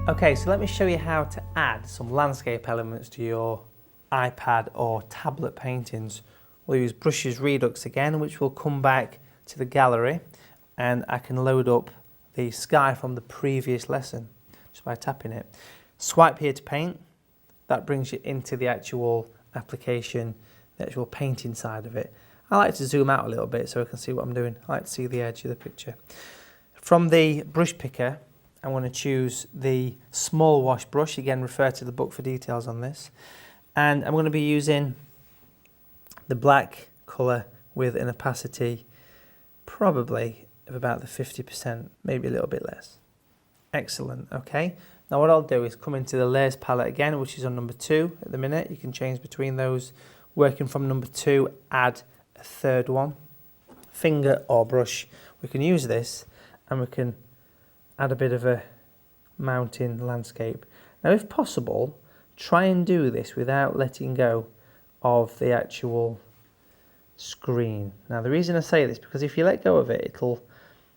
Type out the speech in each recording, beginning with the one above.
Okay, so let me show you how to add some landscape elements to your iPad or tablet paintings. We'll use Brushes Redux again, which will come back to the gallery, and I can load up the sky from the previous lesson just by tapping it. Swipe here to paint. That brings you into the actual application, the actual painting side of it. I like to zoom out a little bit so I can see what I'm doing. I like to see the edge of the picture. From the brush picker, I'm going to choose the small wash brush. Again, refer to the book for details on this. And I'm going to be using the black colour with an opacity probably of about the 50%, maybe a little bit less. Excellent, okay. Now what I'll do is come into the layers palette again, which is on number 2 at the minute. You can change between those. Working from number 2, add a third one. Finger or brush. We can use this and we can add a bit of a mountain landscape. Now if possible, try and do this without letting go of the actual screen. Now the reason I say this, because if you let go of it, it'll,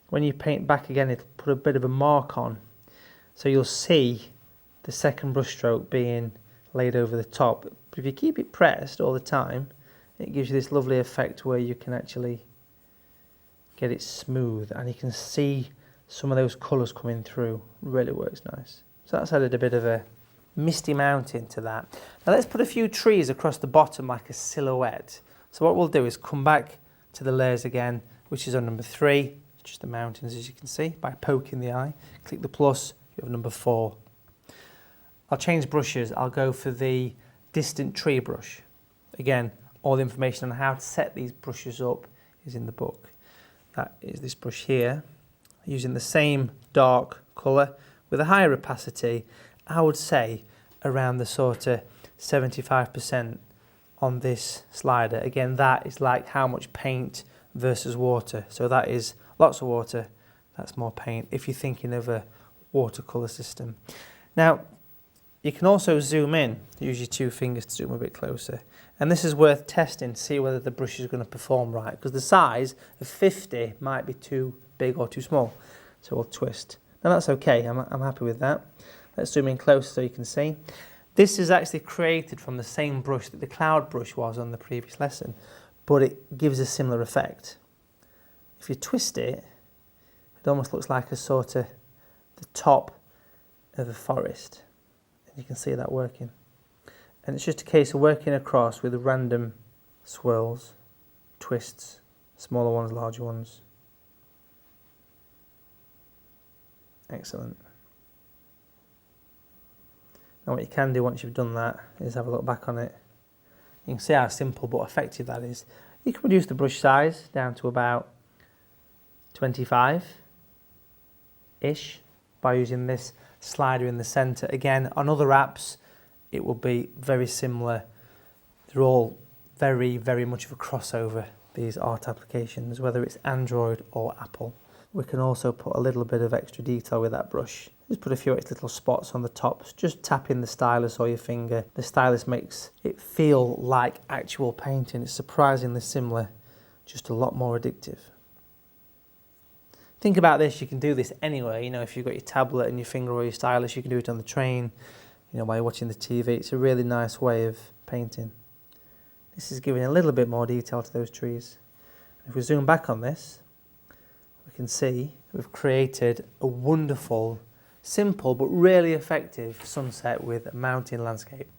when you paint back again, it'll put a bit of a mark on. So you'll see the second brush stroke being laid over the top. But if you keep it pressed all the time, it gives you this lovely effect where you can actually get it smooth and you can see some of those colours coming through. Really works nice. So that's added a bit of a misty mountain to that. Now let's put a few trees across the bottom like a silhouette. So what we'll do is come back to the layers again, which is on number 3, just the mountains as you can see, by poking the eye. Click the plus, you have number 4. I'll change brushes. I'll go for the distant tree brush. Again, all the information on how to set these brushes up is in the book. That is this brush here. Using the same dark colour with a higher opacity, I would say around the sort of 75% on this slider. Again, that is like how much paint versus water. So that is lots of water, that's more paint if you're thinking of a watercolour system. Now, you can also zoom in, use your 2 fingers to zoom a bit closer. And this is worth testing to see whether the brush is going to perform right, because the size of 50 might be too big or too small. So we'll twist. Now that's okay, I'm happy with that. Let's zoom in closer so you can see. This is actually created from the same brush that the cloud brush was on the previous lesson, but it gives a similar effect. If you twist it, it almost looks like a sort of the top of a forest. And you can see that working. And it's just a case of working across with random swirls, twists, smaller ones, larger ones. Excellent. Now what you can do once you've done that is have a look back on it. You can see how simple but effective that is. You can reduce the brush size down to about 25-ish by using this slider in the centre. Again, on other apps it will be very similar. They're all very, very much of a crossover, these art applications, whether it's Android or Apple. We can also put a little bit of extra detail with that brush. Just put a few extra little spots on the tops, just tapping the stylus or your finger. The stylus makes it feel like actual painting. It's surprisingly similar, just a lot more addictive. Think about this, you can do this anywhere. You know, if you've got your tablet and your finger or your stylus, you can do it on the train, you know, while you're watching the TV. It's a really nice way of painting. This is giving a little bit more detail to those trees. If we zoom back on this, we can see we've created a wonderful, simple but really effective sunset with a mountain landscape.